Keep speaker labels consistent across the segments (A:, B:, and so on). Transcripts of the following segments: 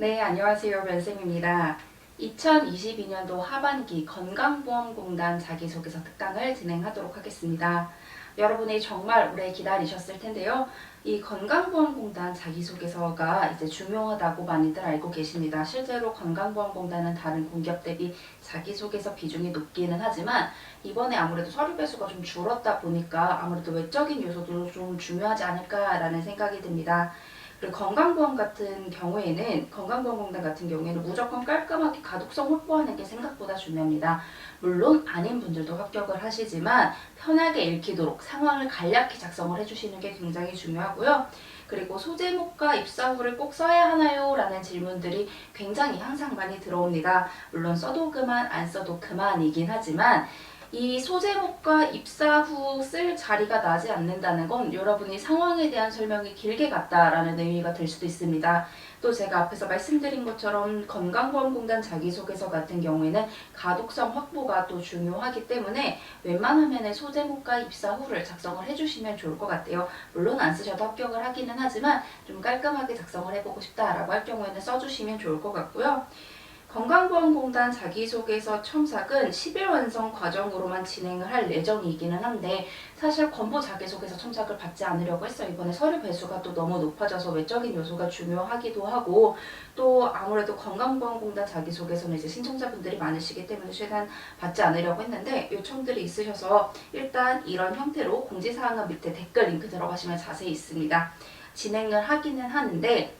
A: 네, 안녕하세요. 변쌤입니다. 2022년도 하반기 건강보험공단 자기소개서 특강을 진행하도록 하겠습니다. 여러분이 정말 오래 기다리셨을 텐데요. 이 건강보험공단 자기소개서가 이제 중요하다고 많이들 알고 계십니다. 실제로 건강보험공단은 다른 공기업 대비 자기소개서 비중이 높기는 하지만 이번에 아무래도 서류 배수가 좀 줄었다 보니까 아무래도 외적인 요소도 좀 중요하지 않을까라는 생각이 듭니다. 그리고 건강보험공단 같은 경우에는 무조건 깔끔하게 가독성 확보하는 게 생각보다 중요합니다. 물론 아닌 분들도 합격을 하시지만 편하게 읽히도록 상황을 간략히 작성을 해주시는 게 굉장히 중요하고요. 그리고 소제목과 입사후를 꼭 써야 하나요? 라는 질문들이 굉장히 항상 많이 들어옵니다. 물론 써도 그만, 안 써도 그만이긴 하지만 이 소제목과 입사 후 쓸 자리가 나지 않는다는 건 여러분이 상황에 대한 설명이 길게 갔다라는 의미가 될 수도 있습니다. 또 제가 앞에서 말씀드린 것처럼 건강보험공단 자기소개서 같은 경우에는 가독성 확보가 또 중요하기 때문에 웬만하면 소제목과 입사 후를 작성을 해주시면 좋을 것 같아요. 물론 안 쓰셔도 합격을 하기는 하지만 좀 깔끔하게 작성을 해보고 싶다라고 할 경우에는 써주시면 좋을 것 같고요. 건강보험공단 자기소개서 첨삭은 10일 완성 과정으로만 진행을 할 예정이기는 한데 사실 건보 자기소개서 첨삭을 받지 않으려고 했어요. 이번에 서류 배수가 또 너무 높아져서 외적인 요소가 중요하기도 하고 또 아무래도 건강보험공단 자기소개서는 이제 신청자분들이 많으시기 때문에 최대한 받지 않으려고 했는데 요청들이 있으셔서 일단 이런 형태로 공지사항은 밑에 댓글 링크 들어가시면 자세히 있습니다. 진행을 하기는 하는데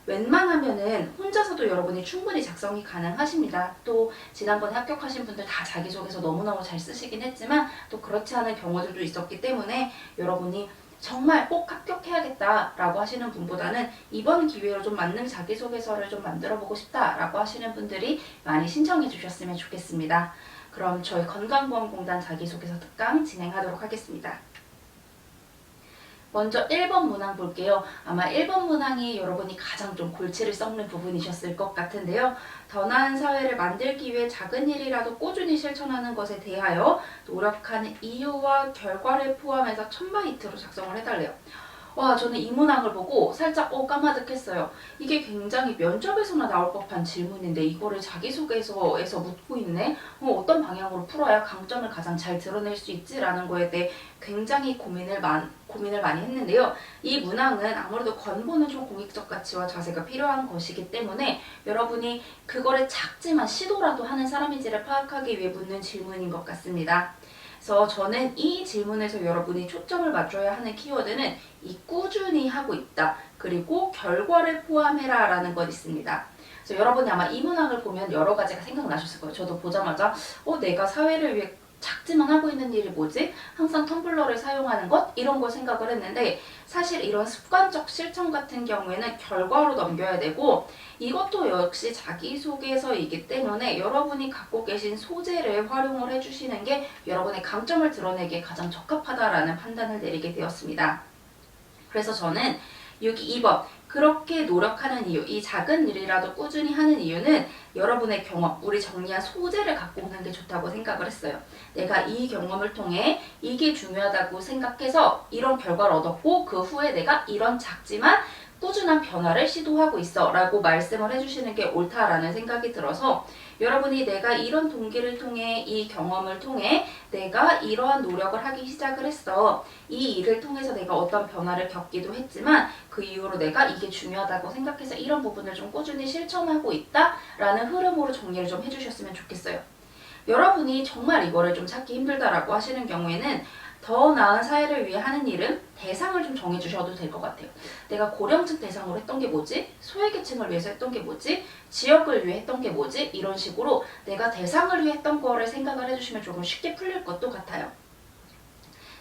A: 웬만하면은 혼자서도 여러분이 충분히 작성이 가능하십니다. 또 지난번에 합격하신 분들 다 자기소개서 너무너무 잘 쓰시긴 했지만 또 그렇지 않은 경우들도 있었기 때문에 여러분이 정말 꼭 합격해야겠다라고 하시는 분보다는 이번 기회로 좀 맞는 자기소개서를 좀 만들어보고 싶다라고 하시는 분들이 많이 신청해 주셨으면 좋겠습니다. 그럼 저희 건강보험공단 자기소개서 특강 진행하도록 하겠습니다. 먼저 1번 문항 볼게요. 아마 1번 문항이 여러분이 가장 좀 골치를 썩는 부분이셨을 것 같은데요. 더 나은 사회를 만들기 위해 작은 일이라도 꾸준히 실천하는 것에 대하여 노력하는 이유와 결과를 포함해서 1000바이트로 작성을 해달래요. 와, 저는 이 문항을 보고 살짝 까마득했어요. 이게 굉장히 면접에서나 나올 법한 질문인데 이거를 자기소개서에서 묻고 있네? 어떤 방향으로 풀어야 강점을 가장 잘 드러낼 수 있지라는 거에 대해 굉장히 고민을 많이 했는데요. 이 문항은 아무래도 건보는 좀 공익적 가치와 자세가 필요한 것이기 때문에 여러분이 그거를 작지만 시도라도 하는 사람인지를 파악하기 위해 묻는 질문인 것 같습니다. 그래서 저는 이 질문에서 여러분이 초점을 맞춰야 하는 키워드는 이 꾸준히 하고 있다. 그리고 결과를 포함해라 라는 것 있습니다. 그래서 여러분이 아마 이 문항을 보면 여러 가지가 생각나셨을 거예요. 저도 보자마자 내가 사회를 위해 작지만 하고 있는 일이 뭐지? 항상 텀블러를 사용하는 것? 이런 걸 생각을 했는데 사실 이런 습관적 실천 같은 경우에는 결과로 넘겨야 되고 이것도 역시 자기소개서이기 때문에 여러분이 갖고 계신 소재를 활용을 해주시는 게 여러분의 강점을 드러내기에 가장 적합하다라는 판단을 내리게 되었습니다. 그래서 저는 여기 2번 그렇게 노력하는 이유, 이 작은 일이라도 꾸준히 하는 이유는 여러분의 경험, 우리 정리한 소재를 갖고 오는 게 좋다고 생각을 했어요. 내가 이 경험을 통해 이게 중요하다고 생각해서 이런 결과를 얻었고 그 후에 내가 이런 작지만 꾸준한 변화를 시도하고 있어 라고 말씀을 해주시는 게 옳다라는 생각이 들어서 여러분이 내가 이런 동기를 통해 이 경험을 통해 내가 이러한 노력을 하기 시작을 했어. 이 일을 통해서 내가 어떤 변화를 겪기도 했지만 그 이후로 내가 이게 중요하다고 생각해서 이런 부분을 좀 꾸준히 실천하고 있다 라는 흐름으로 정리를 좀 해주셨으면 좋겠어요. 여러분이 정말 이거를 좀 찾기 힘들다라고 하시는 경우에는 더 나은 사회를 위해 하는 일은 대상을 좀 정해주셔도 될 것 같아요. 내가 고령층 대상으로 했던 게 뭐지? 소외계층을 위해서 했던 게 뭐지? 지역을 위해 했던 게 뭐지? 이런 식으로 내가 대상을 위해 했던 거를 생각을 해주시면 조금 쉽게 풀릴 것도 같아요.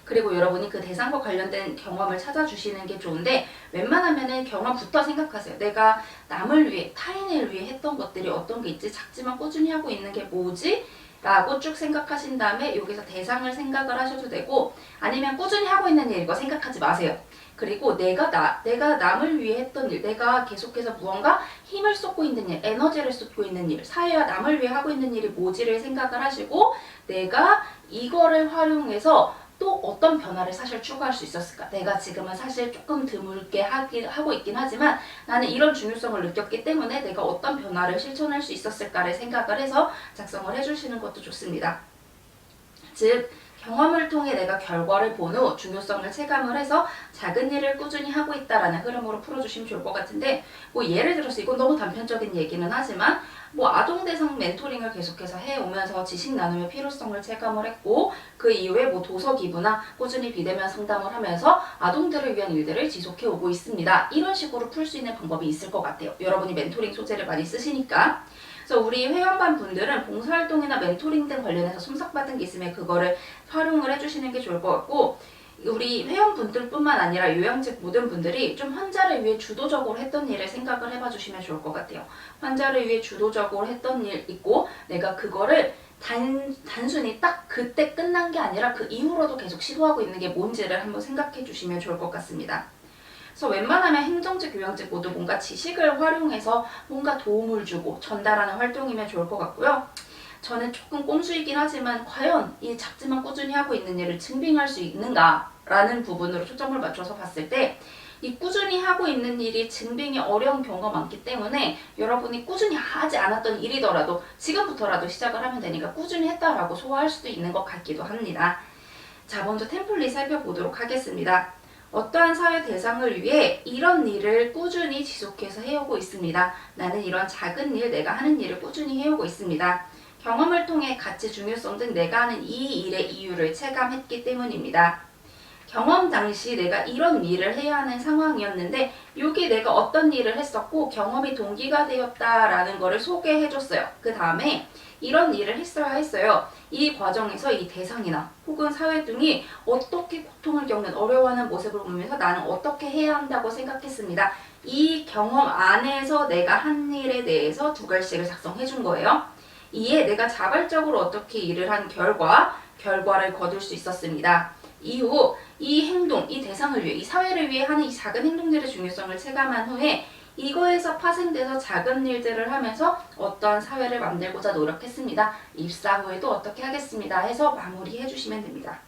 A: 그리고 여러분이 그 대상과 관련된 경험을 찾아주시는 게 좋은데 웬만하면은 경험부터 생각하세요. 내가 남을 위해, 타인을 위해 했던 것들이 어떤 게 있지? 작지만 꾸준히 하고 있는 게 뭐지? 라고 쭉 생각하신 다음에 여기서 대상을 생각을 하셔도 되고 아니면 꾸준히 하고 있는 일 이거 생각하지 마세요. 그리고 내가 남을 위해 했던 일, 내가 계속해서 무언가 힘을 쏟고 있는 일, 에너지를 쏟고 있는 일, 사회와 남을 위해 하고 있는 일이 뭐지를 생각을 하시고 내가 이거를 활용해서 또 어떤 변화를 사실 추구할 수 있었을까? 내가 지금은 사실 조금 드물게 하고 있긴 하지만 나는 이런 중요성을 느꼈기 때문에 내가 어떤 변화를 실천할 수 있었을까를 생각을 해서 작성을 해주시는 것도 좋습니다. 즉 경험을 통해 내가 결과를 본 후 중요성을 체감을 해서 작은 일을 꾸준히 하고 있다라는 흐름으로 풀어주시면 좋을 것 같은데, 뭐 예를 들어서 이건 너무 단편적인 얘기는 하지만 뭐 아동 대상 멘토링을 계속해서 해오면서 지식 나눔의 필요성을 체감을 했고, 그 이후에 뭐 도서 기부나 꾸준히 비대면 상담을 하면서 아동들을 위한 일들을 지속해 오고 있습니다. 이런 식으로 풀 수 있는 방법이 있을 것 같아요. 여러분이 멘토링 소재를 많이 쓰시니까. 그래서 우리 회원반 분들은 봉사활동이나 멘토링 등 관련해서 첨삭받은 게 있으면 그거를 활용을 해주시는 게 좋을 것 같고, 우리 회원분들뿐만 아니라 요양직 모든 분들이 좀 환자를 위해 주도적으로 했던 일을 생각을 해봐 주시면 좋을 것 같아요. 환자를 위해 주도적으로 했던 일 있고, 내가 그거를 단순히 딱 그때 끝난 게 아니라 그 이후로도 계속 시도하고 있는 게 뭔지를 한번 생각해 주시면 좋을 것 같습니다. 그래서 웬만하면 행정직, 요양직 모두 뭔가 지식을 활용해서 뭔가 도움을 주고 전달하는 활동이면 좋을 것 같고요. 저는 조금 꼼수이긴 하지만 과연 이 작지만 꾸준히 하고 있는 일을 증빙할 수 있는가? 라는 부분으로 초점을 맞춰서 봤을 때 이 꾸준히 하고 있는 일이 증빙이 어려운 경우가 많기 때문에 여러분이 꾸준히 하지 않았던 일이더라도 지금부터라도 시작을 하면 되니까 꾸준히 했다라고 소화할 수도 있는 것 같기도 합니다. 자, 먼저 템플릿 살펴보도록 하겠습니다. 어떠한 사회 대상을 위해 이런 일을 꾸준히 지속해서 해오고 있습니다. 나는 이런 작은 일, 내가 하는 일을 꾸준히 해오고 있습니다. 경험을 통해 가치, 중요성 등 내가 하는 이 일의 이유를 체감했기 때문입니다. 경험 당시 내가 이런 일을 해야 하는 상황이었는데 여기 내가 어떤 일을 했었고 경험이 동기가 되었다라는 거를 소개해줬어요. 그 다음에 이런 일을 했어야 했어요. 이 과정에서 이 대상이나 혹은 사회 등이 어떻게 고통을 겪는 어려워하는 모습을 보면서 나는 어떻게 해야 한다고 생각했습니다. 이 경험 안에서 내가 한 일에 대해서 두 글씨를 작성해 준 거예요. 이에 내가 자발적으로 어떻게 일을 한 결과를 거둘 수 있었습니다. 이후 이 행동, 이 대상을 위해, 이 사회를 위해 하는 이 작은 행동들의 중요성을 체감한 후에 이거에서 파생돼서 작은 일들을 하면서 어떠한 사회를 만들고자 노력했습니다. 입사 후에도 어떻게 하겠습니다 해서 마무리해 주시면 됩니다.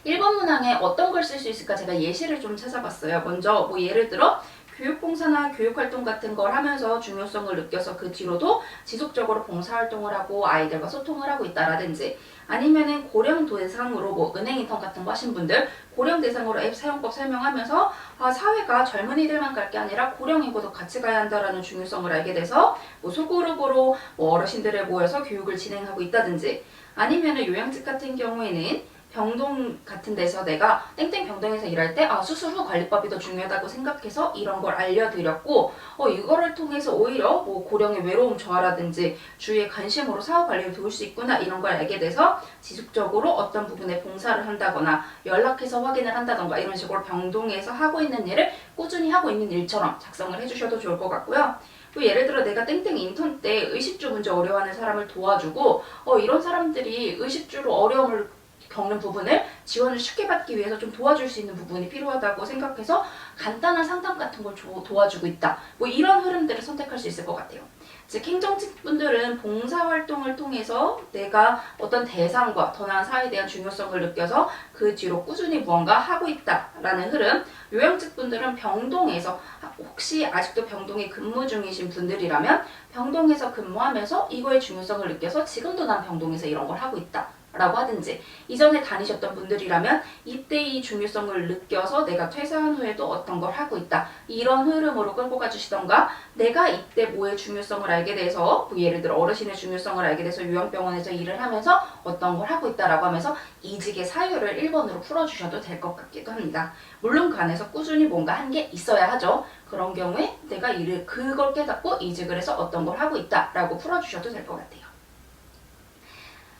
A: 1번 문항에 어떤 걸 쓸 수 있을까 제가 예시를 좀 찾아봤어요. 먼저 뭐 예를 들어 교육봉사나 교육활동 같은 걸 하면서 중요성을 느껴서 그 뒤로도 지속적으로 봉사활동을 하고 아이들과 소통을 하고 있다라든지, 아니면은 고령 대상으로 뭐 은행 인턴 같은 거 하신 분들 고령 대상으로 앱 사용법 설명하면서 사회가 젊은이들만 갈 게 아니라 고령이고도 같이 가야 한다라는 중요성을 알게 돼서 뭐 소그룹으로 뭐 어르신들을 모여서 교육을 진행하고 있다든지, 아니면은 요양직 같은 경우에는 병동 같은 데서 내가 땡땡 병동에서 일할 때 수술 후 관리법이 더 중요하다고 생각해서 이런 걸 알려드렸고, 이거를 통해서 오히려 뭐 고령의 외로움 저하라든지 주위의 관심으로 사후 관리를 도울 수 있구나 이런 걸 알게 돼서 지속적으로 어떤 부분에 봉사를 한다거나 연락해서 확인을 한다던가 이런 식으로 병동에서 하고 있는 일을 꾸준히 하고 있는 일처럼 작성을 해주셔도 좋을 것 같고요. 또 예를 들어 내가 땡땡 인턴 때 의식주 문제 어려워하는 사람을 도와주고 이런 사람들이 의식주로 어려움을 겪는 부분을 지원을 쉽게 받기 위해서 좀 도와줄 수 있는 부분이 필요하다고 생각해서 간단한 상담 같은 걸 도와주고 있다. 뭐 이런 흐름들을 선택할 수 있을 것 같아요. 즉 행정직분들은 봉사활동을 통해서 내가 어떤 대상과 더 나은 사회에 대한 중요성을 느껴서 그 뒤로 꾸준히 무언가 하고 있다라는 흐름, 요양직분들은 병동에서 혹시 아직도 병동에 근무 중이신 분들이라면 병동에서 근무하면서 이거의 중요성을 느껴서 지금도 난 병동에서 이런 걸 하고 있다 라고 하든지, 이전에 다니셨던 분들이라면 이때 이 중요성을 느껴서 내가 퇴사한 후에도 어떤 걸 하고 있다 이런 흐름으로 끌고 가주시던가, 내가 이때 뭐의 중요성을 알게 돼서 뭐 예를 들어 어르신의 중요성을 알게 돼서 요양병원에서 일을 하면서 어떤 걸 하고 있다라고 하면서 이직의 사유를 1번으로 풀어주셔도 될 것 같기도 합니다. 물론 그 안에서 꾸준히 뭔가 한 게 있어야 하죠. 그런 경우에 내가 그걸 깨닫고 이직을 해서 어떤 걸 하고 있다라고 풀어주셔도 될 것 같아요.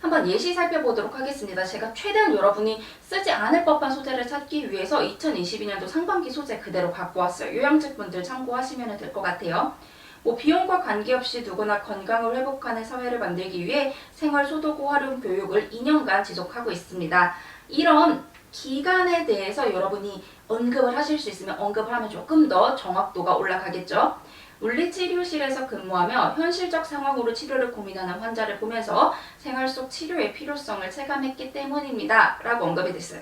A: 한번 예시 살펴보도록 하겠습니다. 제가 최대한 여러분이 쓰지 않을 법한 소재를 찾기 위해서 2022년도 상반기 소재 그대로 갖고 왔어요. 요양직분들 참고하시면 될 것 같아요. 뭐 비용과 관계없이 누구나 건강을 회복하는 사회를 만들기 위해 생활소도구 활용 교육을 2년간 지속하고 있습니다. 이런 기간에 대해서 여러분이 언급을 하실 수 있으면 언급을 하면 조금 더 정확도가 올라가겠죠. 물리치료실에서 근무하며 현실적 상황으로 치료를 고민하는 환자를 보면서 생활 속 치료의 필요성을 체감했기 때문입니다. 라고 언급이 됐어요.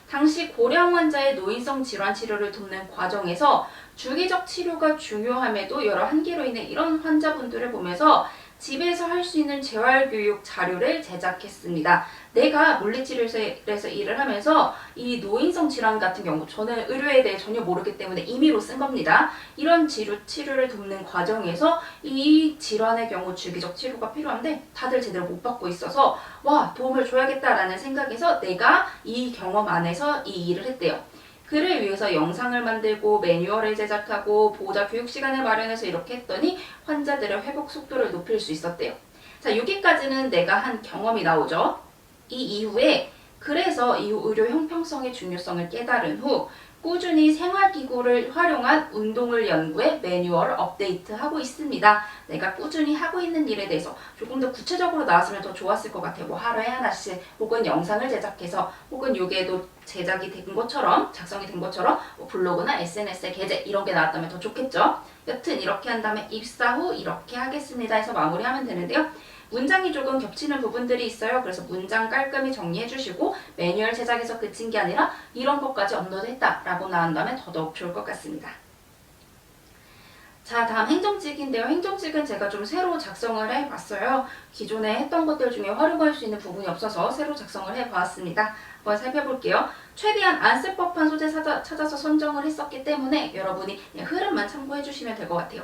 A: 당시 고령 환자의 노인성 질환 치료를 돕는 과정에서 주기적 치료가 중요함에도 여러 한계로 인해 이런 환자분들을 보면서 집에서 할 수 있는 재활교육 자료를 제작했습니다. 내가 물리치료실에서 일을 하면서 이 노인성 질환 같은 경우 저는 의료에 대해 전혀 모르기 때문에 임의로 쓴 겁니다. 이런 치료를 돕는 과정에서 이 질환의 경우 주기적 치료가 필요한데 다들 제대로 못 받고 있어서 와, 도움을 줘야겠다라는 생각에서 내가 이 경험 안에서 이 일을 했대요. 그를 위해서 영상을 만들고 매뉴얼을 제작하고 보호자 교육 시간을 마련해서 이렇게 했더니 환자들의 회복 속도를 높일 수 있었대요. 자, 여기까지는 내가 한 경험이 나오죠. 이 이후에 그래서 이후 의료 형평성의 중요성을 깨달은 후 꾸준히 생활기구를 활용한 운동을 연구해 매뉴얼을 업데이트하고 있습니다. 내가 꾸준히 하고 있는 일에 대해서 조금 더 구체적으로 나왔으면 더 좋았을 것 같아요. 뭐 하루에 하나씩 혹은 영상을 제작해서 혹은 여기에도 제작이 된 것처럼 작성이 된 것처럼 뭐 블로그나 SNS에 게재 이런 게 나왔다면 더 좋겠죠. 여튼 이렇게 한 다음에 입사 후 이렇게 하겠습니다 해서 마무리하면 되는데요. 문장이 조금 겹치는 부분들이 있어요. 그래서 문장 깔끔히 정리해 주시고 매뉴얼 제작에서 그친 게 아니라 이런 것까지 업로드했다 라고 나온다면 더더욱 좋을 것 같습니다. 자, 다음 행정직인데요. 행정직은 제가 좀 새로 작성을 해봤어요. 기존에 했던 것들 중에 활용할 수 있는 부분이 없어서 새로 작성을 해보았습니다. 한번 살펴볼게요. 최대한 안 쓸 법한 소재 찾아서 선정을 했었기 때문에 여러분이 그냥 흐름만 참고해 주시면 될 것 같아요.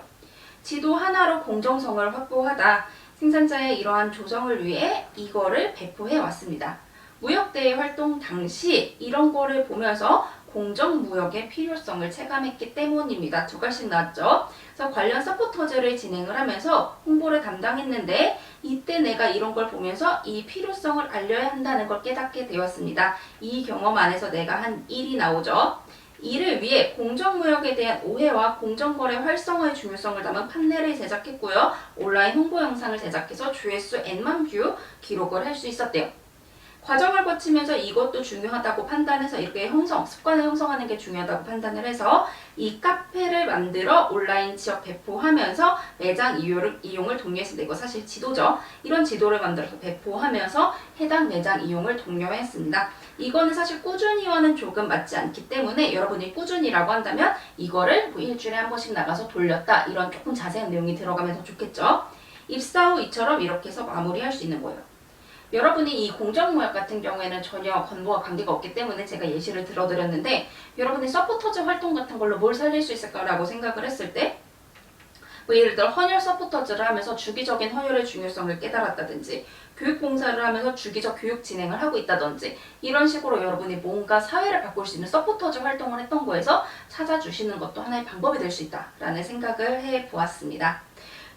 A: 지도 하나로 공정성을 확보하다. 생산자의 이러한 조정을 위해 이거를 배포해 왔습니다. 무역대회 활동 당시 이런 거를 보면서 공정무역의 필요성을 체감했기 때문입니다. 두 가지씩 나왔죠. 그래서 관련 서포터즈를 진행을 하면서 홍보를 담당했는데 이때 내가 이런 걸 보면서 이 필요성을 알려야 한다는 걸 깨닫게 되었습니다. 이 경험 안에서 내가 한 일이 나오죠. 이를 위해 공정무역에 대한 오해와 공정거래 활성화의 중요성을 담은 판넬을 제작했고요. 온라인 홍보 영상을 제작해서 조회수 N만 뷰 기록을 할 수 있었대요. 과정을 거치면서 이것도 중요하다고 판단해서 이렇게 습관을 형성하는 게 중요하다고 판단을 해서 이 카페를 만들어 온라인 지역 배포하면서 매장 이용을 독려했습니다. 이거 사실 지도죠. 이런 지도를 만들어서 배포하면서 해당 매장 이용을 독려했습니다. 이거는 사실 꾸준히와는 조금 맞지 않기 때문에 여러분이 꾸준히라고 한다면 이거를 뭐 일주일에 한 번씩 나가서 돌렸다. 이런 조금 자세한 내용이 들어가면 더 좋겠죠. 입사 후 이처럼 이렇게 해서 마무리할 수 있는 거예요. 여러분이 이 공정무역 같은 경우에는 전혀 건보와 관계가 없기 때문에 제가 예시를 들어드렸는데 여러분이 서포터즈 활동 같은 걸로 뭘 살릴 수 있을까라고 생각을 했을 때 뭐 예를 들어 헌혈 서포터즈를 하면서 주기적인 헌혈의 중요성을 깨달았다든지 교육봉사를 하면서 주기적 교육 진행을 하고 있다든지 이런 식으로 여러분이 뭔가 사회를 바꿀 수 있는 서포터즈 활동을 했던 거에서 찾아주시는 것도 하나의 방법이 될 수 있다라는 생각을 해보았습니다.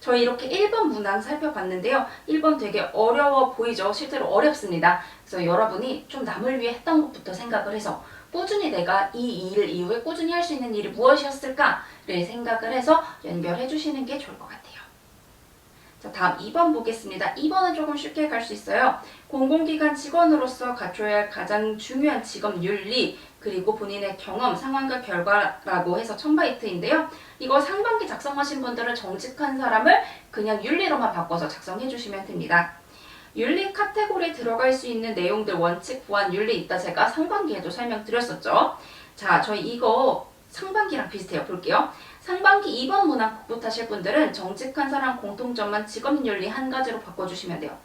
A: 저희 이렇게 1번 문항 살펴봤는데요. 1번 되게 어려워 보이죠? 실제로 어렵습니다. 그래서 여러분이 좀 남을 위해 했던 것부터 생각을 해서 꾸준히 내가 이 일 이후에 꾸준히 할 수 있는 일이 무엇이었을까를 생각을 해서 연결해 주시는 게 좋을 것 같아요. 자, 다음 2번 보겠습니다. 2번은 조금 쉽게 갈 수 있어요. 공공기관 직원으로서 갖춰야 할 가장 중요한 직업 윤리 그리고 본인의 경험, 상황과 결과라고 해서 1000바이트인데요. 이거 상반기 작성하신 분들은 정직한 사람을 그냥 윤리로만 바꿔서 작성해 주시면 됩니다. 윤리 카테고리에 들어갈 수 있는 내용들 원칙, 보안, 윤리 있다 제가 상반기에도 설명드렸었죠. 자, 저희 이거 상반기랑 비슷해요. 볼게요. 상반기 2번 문항 국부타실 분들은 정직한 사람 공통점만 직업윤리 한 가지로 바꿔주시면 돼요.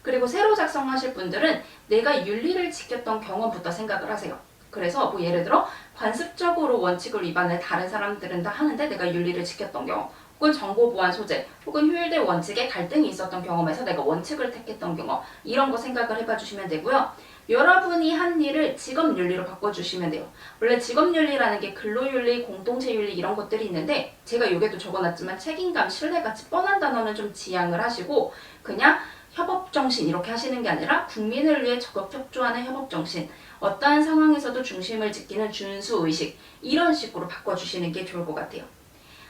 A: 그리고 새로 작성하실 분들은 내가 윤리를 지켰던 경험부터 생각을 하세요. 그래서 뭐 예를 들어 관습적으로 원칙을 위반해 다른 사람들은 다 하는데 내가 윤리를 지켰던 경험 혹은 정보보안 소재 혹은 효율대 원칙에 갈등이 있었던 경험에서 내가 원칙을 택했던 경험 이런 거 생각을 해봐 주시면 되고요. 여러분이 한 일을 직업윤리로 바꿔주시면 돼요. 원래 직업윤리라는 게 근로윤리, 공동체윤리 이런 것들이 있는데 제가 여기에도 적어놨지만 책임감, 신뢰같이 뻔한 단어는 좀 지양을 하시고 그냥 협업정신 이렇게 하시는 게 아니라 국민을 위해 적극 협조하는 협업정신 어떠한 상황에서도 중심을 지키는 준수의식 이런 식으로 바꿔주시는 게 좋을 것 같아요.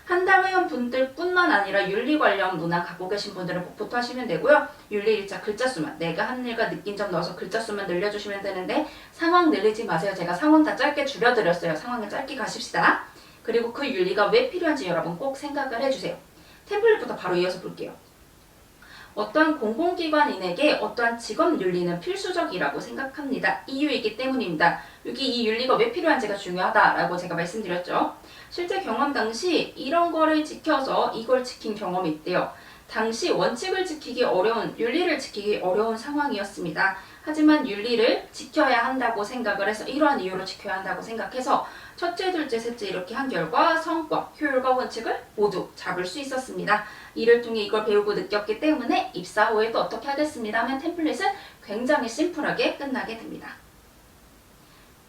A: 한당 회원분들 뿐만 아니라 윤리 관련 문항 갖고 계신 분들은 복부터 하시면 되고요. 윤리 일자 글자 수만 내가 한 일과 느낀 점 넣어서 글자 수만 늘려주시면 되는데 상황 늘리지 마세요. 제가 상황 다 짧게 줄여드렸어요. 상황을 짧게 가십시다. 그리고 그 윤리가 왜 필요한지 여러분 꼭 생각을 해주세요. 템플릿부터 바로 이어서 볼게요. 어떠한 공공기관인에게 어떠한 직업 윤리는 필수적이라고 생각합니다. 이유이기 때문입니다. 여기 이 윤리가 왜 필요한지가 중요하다라고 제가 말씀드렸죠. 실제 경험 당시 이런 거를 지켜서 이걸 지킨 경험이 있대요. 당시 원칙을 지키기 어려운, 윤리를 지키기 어려운 상황이었습니다. 하지만 윤리를 지켜야 한다고 생각을 해서 이러한 이유로 지켜야 한다고 생각해서 첫째, 둘째, 셋째 이렇게 한 결과 성과, 효율과 원칙을 모두 잡을 수 있었습니다. 이를 통해 이걸 배우고 느꼈기 때문에 입사 후에도 어떻게 하겠습니다 하면 템플릿은 굉장히 심플하게 끝나게 됩니다.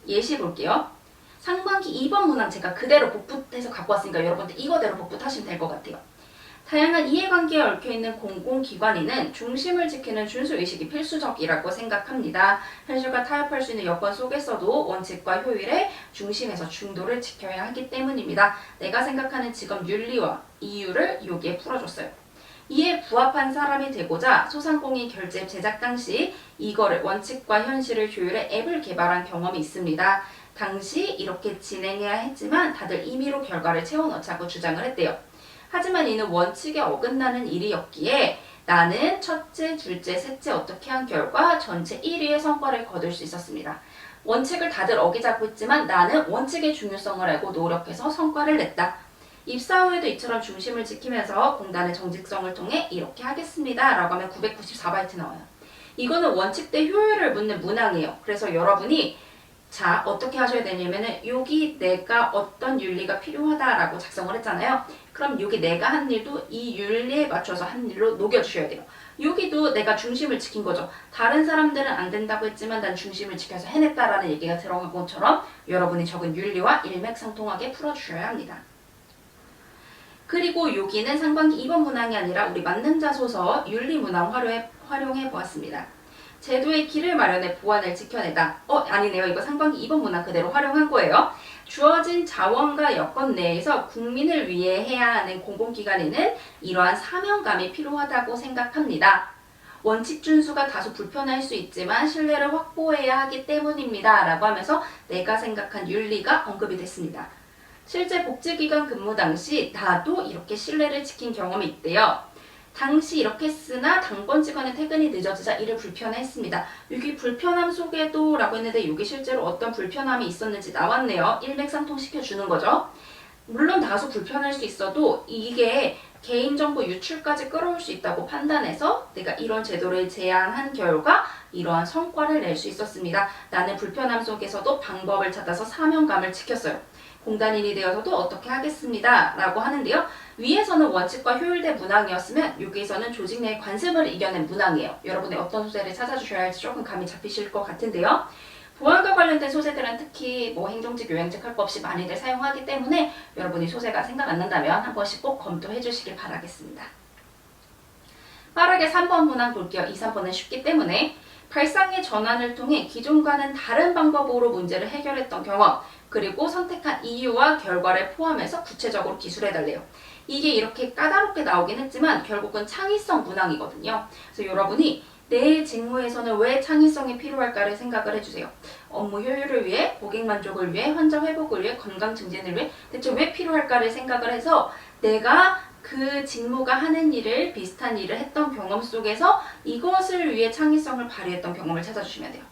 A: 예시 볼게요. 상반기 2번 문항 제가 그대로 복붙해서 갖고 왔으니까 여러분들 이거대로 복붙하시면 될 것 같아요. 다양한 이해관계에 얽혀있는 공공기관인은 중심을 지키는 준수의식이 필수적이라고 생각합니다. 현실과 타협할 수 있는 여건 속에서도 원칙과 효율의 중심에서 중도를 지켜야 하기 때문입니다. 내가 생각하는 직업 윤리와 이유를 여기에 풀어줬어요. 이에 부합한 사람이 되고자 소상공인 결제 제작 당시 이거를 원칙과 현실을 조율해 앱을 개발한 경험이 있습니다. 당시 이렇게 진행해야 했지만 다들 임의로 결과를 채워넣자고 주장을 했대요. 하지만 이는 원칙에 어긋나는 일이었기에 나는 첫째, 둘째, 셋째 어떻게 한 결과 전체 1위의 성과를 거둘 수 있었습니다. 원칙을 다들 어기자고 했지만 나는 원칙의 중요성을 알고 노력해서 성과를 냈다. 입사 후에도 이처럼 중심을 지키면서 공단의 정직성을 통해 이렇게 하겠습니다. 라고 하면 994바이트 나와요. 이거는 원칙 대 효율을 묻는 문항이에요. 그래서 여러분이 자, 어떻게 하셔야 되냐면은 여기 내가 어떤 윤리가 필요하다라고 작성을 했잖아요. 그럼 여기 내가 한 일도 이 윤리에 맞춰서 한 일로 녹여주셔야 돼요. 여기도 내가 중심을 지킨 거죠. 다른 사람들은 안 된다고 했지만 난 중심을 지켜서 해냈다라는 얘기가 들어간 것처럼 여러분이 적은 윤리와 일맥상통하게 풀어주셔야 합니다. 그리고 여기는 상반기 2번 문항이 아니라 우리 만능자 소서 윤리 문항 활용해 보았습니다. 제도의 길을 마련해 보안을 지켜내다. 아니네요. 이거 상반기 2번 문항 그대로 활용한 거예요. 주어진 자원과 여건 내에서 국민을 위해 해야 하는 공공기관에는 이러한 사명감이 필요하다고 생각합니다. 원칙 준수가 다소 불편할 수 있지만 신뢰를 확보해야 하기 때문입니다. 라고 하면서 내가 생각한 윤리가 언급이 됐습니다. 실제 복지기관 근무 당시 나도 이렇게 신뢰를 지킨 경험이 있대요. 당시 이렇게 했으나 당번 직원의 퇴근이 늦어지자 이를 불편해했습니다. 여기 불편함 속에도 라고 했는데 여기 실제로 어떤 불편함이 있었는지 나왔네요. 일맥상통시켜주는 거죠. 물론 다소 불편할 수 있어도 이게 개인정보 유출까지 끌어올 수 있다고 판단해서 내가 이런 제도를 제안한 결과 이러한 성과를 낼 수 있었습니다. 나는 불편함 속에서도 방법을 찾아서 사명감을 지켰어요. 공단인이 되어서도 어떻게 하겠습니다. 라고 하는데요. 위에서는 원칙과 효율대 문항이었으면 여기에서는 조직 내의 관습을 이겨낸 문항이에요. 여러분이 어떤 소재를 찾아주셔야 할지 조금 감이 잡히실 것 같은데요. 보안과 관련된 소재들은 특히 행정직, 요양직 할 거 없이 많이들 사용하기 때문에 여러분이 소재가 생각 안 난다면 한 번씩 꼭 검토해 주시길 바라겠습니다. 빠르게 3번 문항 볼게요. 2, 3번은 쉽기 때문에 발상의 전환을 통해 기존과는 다른 방법으로 문제를 해결했던 경험 그리고 선택한 이유와 결과를 포함해서 구체적으로 기술해달래요. 이게 이렇게 까다롭게 나오긴 했지만 결국은 창의성 문항이거든요. 그래서 여러분이 내 직무에서는 왜 창의성이 필요할까를 생각을 해주세요. 업무 효율을 위해, 고객 만족을 위해, 환자 회복을 위해, 건강 증진을 위해 대체 왜 필요할까를 생각을 해서 내가 그 직무가 하는 일을 비슷한 일을 했던 경험 속에서 이것을 위해 창의성을 발휘했던 경험을 찾아주시면 돼요.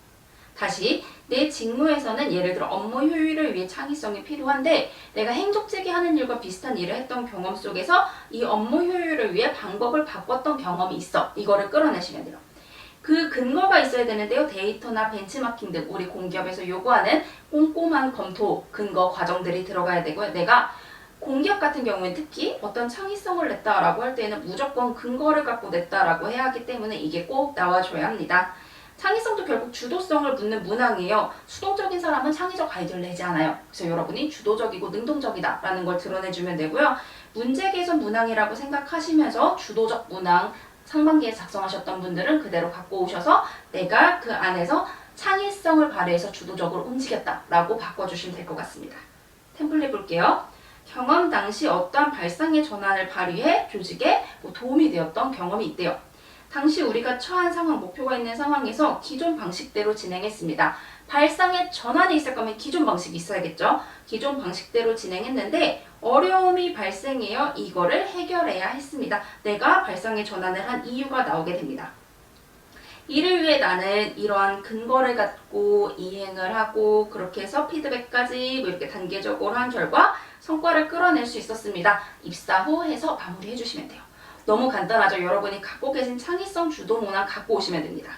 A: 다시 내 직무에서는 예를 들어 업무 효율을 위해 창의성이 필요한데 내가 행정직이 하는 일과 비슷한 일을 했던 경험 속에서 이 업무 효율을 위해 방법을 바꿨던 경험이 있어. 이거를 끌어내시면 돼요. 그 근거가 있어야 되는데요. 데이터나 벤치마킹 등 우리 공기업에서 요구하는 꼼꼼한 검토, 근거 과정들이 들어가야 되고요. 내가 공기업 같은 경우엔 특히 어떤 창의성을 냈다라고 할 때는 무조건 근거를 갖고 냈다라고 해야 하기 때문에 이게 꼭 나와줘야 합니다. 창의성도 결국 주도성을 묻는 문항이에요. 수동적인 사람은 창의적 아이디어를 내지 않아요. 그래서 여러분이 주도적이고 능동적이다 라는 걸 드러내주면 되고요. 문제 개선 문항이라고 생각하시면서 주도적 문항 상반기에 작성하셨던 분들은 그대로 갖고 오셔서 내가 그 안에서 창의성을 발휘해서 주도적으로 움직였다 라고 바꿔주시면 될 것 같습니다. 템플릿 볼게요. 경험 당시 어떠한 발상의 전환을 발휘해 조직에 도움이 되었던 경험이 있대요. 당시 우리가 처한 상황, 목표가 있는 상황에서 기존 방식대로 진행했습니다. 발상의 전환이 있을 거면 기존 방식이 있어야겠죠. 기존 방식대로 진행했는데 어려움이 발생해요. 이거를 해결해야 했습니다. 내가 발상의 전환을 한 이유가 나오게 됩니다. 이를 위해 나는 이러한 근거를 갖고 이행을 하고 그렇게 해서 피드백까지 뭐 이렇게 단계적으로 한 결과 성과를 끌어낼 수 있었습니다. 입사 후 해서 마무리해 주시면 돼요. 너무 간단하죠. 여러분이 갖고 계신 창의성 주도 문항 갖고 오시면 됩니다.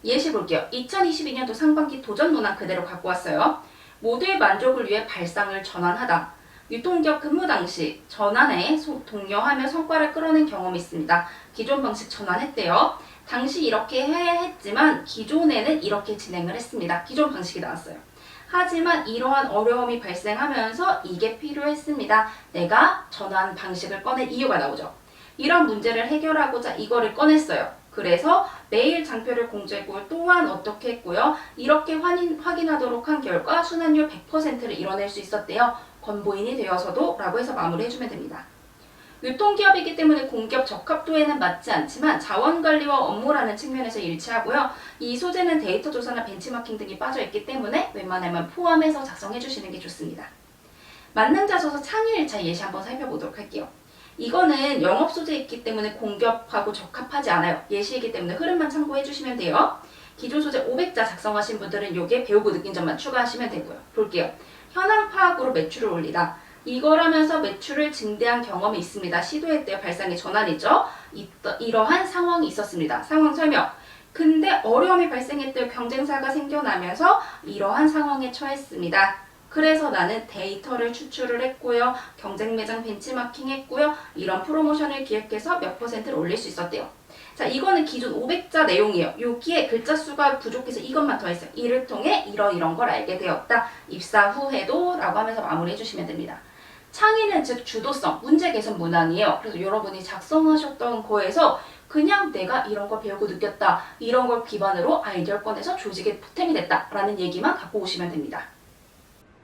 A: 예시 볼게요. 2022년도 상반기 도전 문항 그대로 갖고 왔어요. 모두의 만족을 위해 발상을 전환하다. 유통기업 근무 당시 전환에 독려하며 성과를 끌어낸 경험이 있습니다. 기존 방식 전환했대요. 당시 이렇게 해야 했지만 기존에는 이렇게 진행을 했습니다. 기존 방식이 나왔어요. 하지만 이러한 어려움이 발생하면서 이게 필요했습니다. 내가 전환 방식을 꺼낸 이유가 나오죠. 이런 문제를 해결하고자 이거를 꺼냈어요. 그래서 매일 장표를 공제했고 또한 어떻게 했고요. 이렇게 확인하도록 한 결과 순환율 100%를 이뤄낼 수 있었대요. 권보인이 되어서도 라고 해서 마무리해주면 됩니다. 유통기업이기 때문에 공기업 적합도에는 맞지 않지만 자원관리와 업무라는 측면에서 일치하고요. 이 소재는 데이터 조사나 벤치마킹 등이 빠져있기 때문에 웬만하면 포함해서 작성해 주시는 게 좋습니다. 맞는 자소서 창의 1차 예시 한번 살펴보도록 할게요. 이거는 영업 소재에 있기 때문에 공기업하고 적합하지 않아요. 예시이기 때문에 흐름만 참고해 주시면 돼요. 기존 소재 500자 작성하신 분들은 여기에 배우고 느낀 점만 추가하시면 되고요. 볼게요. 현황 파악으로 매출을 올리다. 이걸 하면서 매출을 증대한 경험이 있습니다. 시도했대요. 발상의 전환이죠. 이러한 상황이 있었습니다. 상황 설명. 근데 어려움이 발생했대요. 경쟁사가 생겨나면서 이러한 상황에 처했습니다. 그래서 나는 데이터를 추출을 했고요. 경쟁 매장 벤치마킹 했고요. 이런 프로모션을 기획해서 몇 %를 올릴 수 있었대요. 자, 이거는 기존 500자 내용이에요. 여기에 글자 수가 부족해서 이것만 더했어요. 이를 통해 이런 걸 알게 되었다. 입사 후에도 라고 하면서 마무리해 주시면 됩니다. 창의는 즉 주도성, 문제 개선 문항이에요. 그래서 여러분이 작성하셨던 거에서 그냥 내가 이런 걸 배우고 느꼈다. 이런 걸 기반으로 아이디어를 꺼내서 조직에 보탬이 됐다. 라는 얘기만 갖고 오시면 됩니다.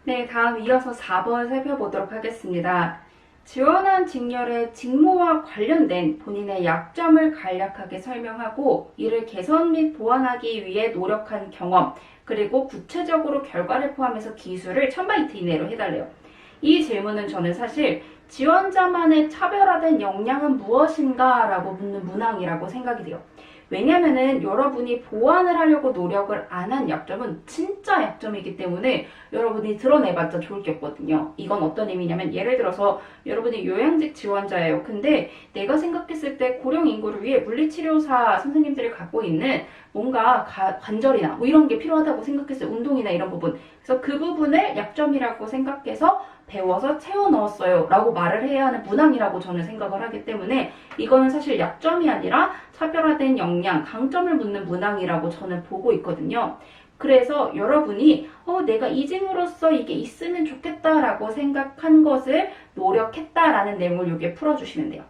A: 네, 다음 이어서 4번 살펴보도록 하겠습니다. 지원한 직렬의 직무와 관련된 본인의 약점을 간략하게 설명하고 이를 개선 및 보완하기 위해 노력한 경험, 그리고 구체적으로 결과를 포함해서 기술을 1000바이트 이내로 해달래요. 이 질문은 저는 사실 지원자만의 차별화된 역량은 무엇인가 라고 묻는 문항이라고 생각이 돼요. 왜냐면은 여러분이 보완을 하려고 노력을 안 한 약점은 진짜 약점이기 때문에 여러분이 드러내봤자 좋을 게 없거든요. 이건 어떤 의미냐면 예를 들어서 여러분이 요양직 지원자예요. 근데 내가 생각했을 때 고령 인구를 위해 물리치료사 선생님들이 갖고 있는 뭔가 관절이나 뭐 이런 게 필요하다고 생각했어요. 운동이나 이런 부분. 그래서 그 부분을 약점이라고 생각해서 배워서 채워 넣었어요 라고 말을 해야 하는 문항이라고 저는 생각을 하기 때문에 이거는 사실 약점이 아니라 차별화된 역량, 강점을 묻는 문항이라고 저는 보고 있거든요. 그래서 여러분이 내가 이직으로서 이게 있으면 좋겠다라고 생각한 것을 노력했다라는 내용을 여기에 풀어주시면 돼요.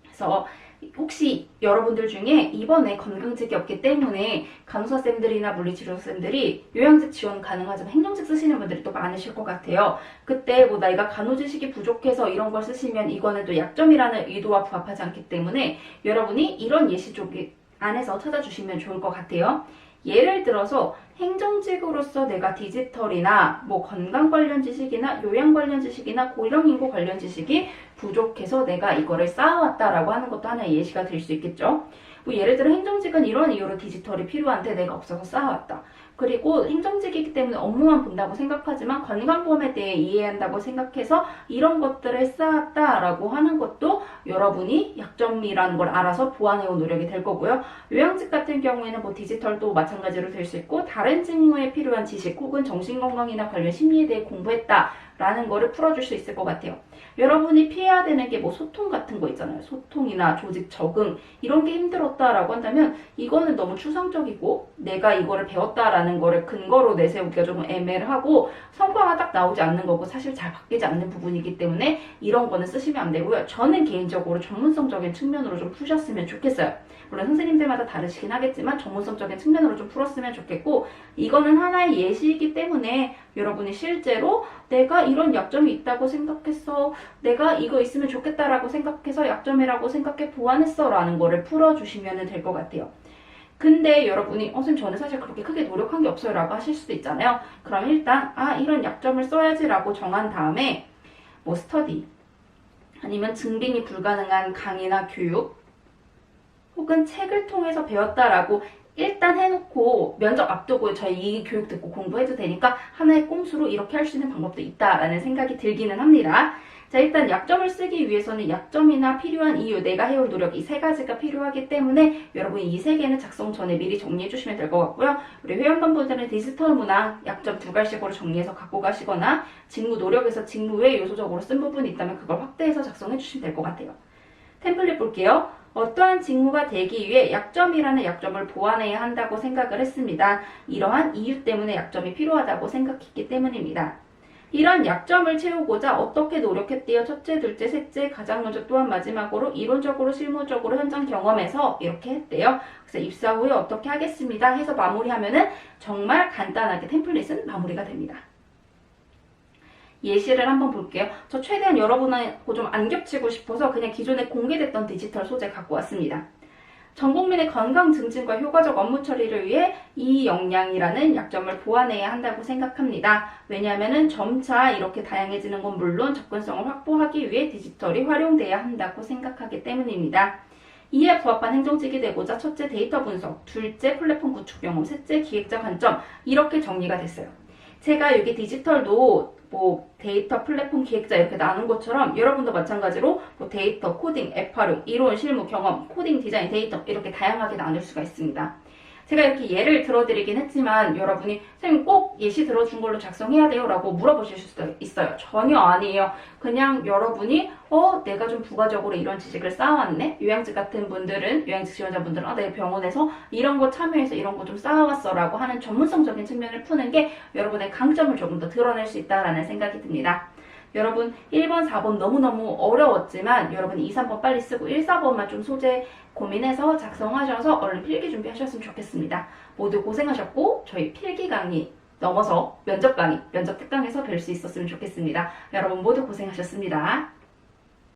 A: 그래서 혹시 여러분들 중에 이번에 건강직이 없기 때문에 간호사쌤들이나 물리치료사쌤들이 요양직 지원 가능하지만 행정직 쓰시는 분들이 또 많으실 것 같아요. 그때 뭐 나이가 간호지식이 부족해서 이런 걸 쓰시면 이거는 또 약점이라는 의도와 부합하지 않기 때문에 여러분이 이런 예시 쪽에 안에서 찾아주시면 좋을 것 같아요. 예를 들어서 행정직으로서 내가 디지털이나 뭐 건강 관련 지식이나 요양 관련 지식이나 고령 인구 관련 지식이 부족해서 내가 이거를 쌓아왔다라고 하는 것도 하나의 예시가 될 수 있겠죠. 뭐 예를 들어 행정직은 이런 이유로 디지털이 필요한데 내가 없어서 쌓아왔다. 그리고 행정직이기 때문에 업무만 본다고 생각하지만 건강보험에 대해 이해한다고 생각해서 이런 것들을 쌓았다라고 하는 것도 여러분이 약점이라는 걸 알아서 보완해온 노력이 될 거고요. 요양직 같은 경우에는 뭐 디지털도 마찬가지로 될 수 있고 다른 직무에 필요한 지식 혹은 정신건강이나 관련 심리에 대해 공부했다라는 거를 풀어줄 수 있을 것 같아요. 여러분이 피해야 되는 게 뭐 소통 같은 거 있잖아요. 소통이나 조직 적응 이런 게 힘들었다라고 한다면 이거는 너무 추상적이고 내가 이거를 배웠다라는 거를 근거로 내세우기가 조금 애매하고 성과가 딱 나오지 않는 거고 사실 잘 바뀌지 않는 부분이기 때문에 이런 거는 쓰시면 안 되고요. 저는 개인적으로 전문성적인 측면으로 좀 푸셨으면 좋겠어요. 물론 선생님들마다 다르시긴 하겠지만 전문성적인 측면으로 좀 풀었으면 좋겠고 이거는 하나의 예시이기 때문에 여러분이 실제로 내가 이런 약점이 있다고 생각했어. 내가 이거 있으면 좋겠다라고 생각해서 약점이라고 생각해 보완했어 라는 거를 풀어주시면 될 것 같아요. 근데 여러분이 선생님 저는 사실 그렇게 크게 노력한 게 없어요 라고 하실 수도 있잖아요. 그럼 일단 이런 약점을 써야지 라고 정한 다음에 뭐 스터디 아니면 증빙이 불가능한 강의나 교육 혹은 책을 통해서 배웠다라고 일단 해놓고 면접 앞두고 저희 이 교육 듣고 공부해도 되니까 하나의 꼼수로 이렇게 할 수 있는 방법도 있다라는 생각이 들기는 합니다. 자, 일단 약점을 쓰기 위해서는 약점이나 필요한 이유, 내가 해온 노력 이 세 가지가 필요하기 때문에 여러분이 이 세 개는 작성 전에 미리 정리해 주시면 될 것 같고요. 우리 회원분들은 디지털 문항 약점 2가지씩으로 정리해서 갖고 가시거나 직무 노력에서 직무 외 요소적으로 쓴 부분이 있다면 그걸 확대해서 작성해 주시면 될 것 같아요. 템플릿 볼게요. 어떠한 직무가 되기 위해 약점이라는 약점을 보완해야 한다고 생각을 했습니다. 이러한 이유 때문에 약점이 필요하다고 생각했기 때문입니다. 이런 약점을 채우고자 어떻게 노력했대요? 첫째, 둘째, 셋째, 가장 먼저 또한 마지막으로 이론적으로 실무적으로 현장 경험에서 이렇게 했대요. 그래서 입사 후에 어떻게 하겠습니다 해서 마무리하면은 정말 간단하게 템플릿은 마무리가 됩니다. 예시를 한번 볼게요. 저 최대한 여러분하고 좀 안 겹치고 싶어서 그냥 기존에 공개됐던 디지털 소재 갖고 왔습니다. 전 국민의 건강 증진과 효과적 업무 처리를 위해 이 역량이라는 약점을 보완해야 한다고 생각합니다. 왜냐하면 점차 이렇게 다양해지는 건 물론 접근성을 확보하기 위해 디지털이 활용돼야 한다고 생각하기 때문입니다. 이에 부합한 행정직이 되고자 첫째 데이터 분석, 둘째 플랫폼 구축 경험, 셋째 기획자 관점 이렇게 정리가 됐어요. 제가 여기 디지털도 뭐 데이터 플랫폼 기획자 이렇게 나눈 것처럼 여러분도 마찬가지로 뭐 데이터, 코딩, 앱 활용, 이론, 실무, 경험, 코딩, 디자인, 데이터 이렇게 다양하게 나눌 수가 있습니다. 제가 이렇게 예를 들어드리긴 했지만 여러분이 선생님 꼭 예시 들어준 걸로 작성해야 돼요 라고 물어보실 수도 있어요. 전혀 아니에요. 그냥 여러분이 내가 좀 부가적으로 이런 지식을 쌓아왔네? 요양직 같은 분들은, 요양직 지원자분들은 내 병원에서 이런 거 참여해서 이런 거 좀 쌓아왔어 라고 하는 전문성적인 측면을 푸는 게 여러분의 강점을 조금 더 드러낼 수 있다라는 생각이 듭니다. 여러분 1번, 4번 너무너무 어려웠지만 여러분 2, 3번 빨리 쓰고 1, 4번만 좀 소재 고민해서 작성하셔서 얼른 필기 준비하셨으면 좋겠습니다. 모두 고생하셨고 저희 필기 강의 넘어서 면접 강의, 면접 특강에서 뵐 수 있었으면 좋겠습니다. 여러분 모두 고생하셨습니다.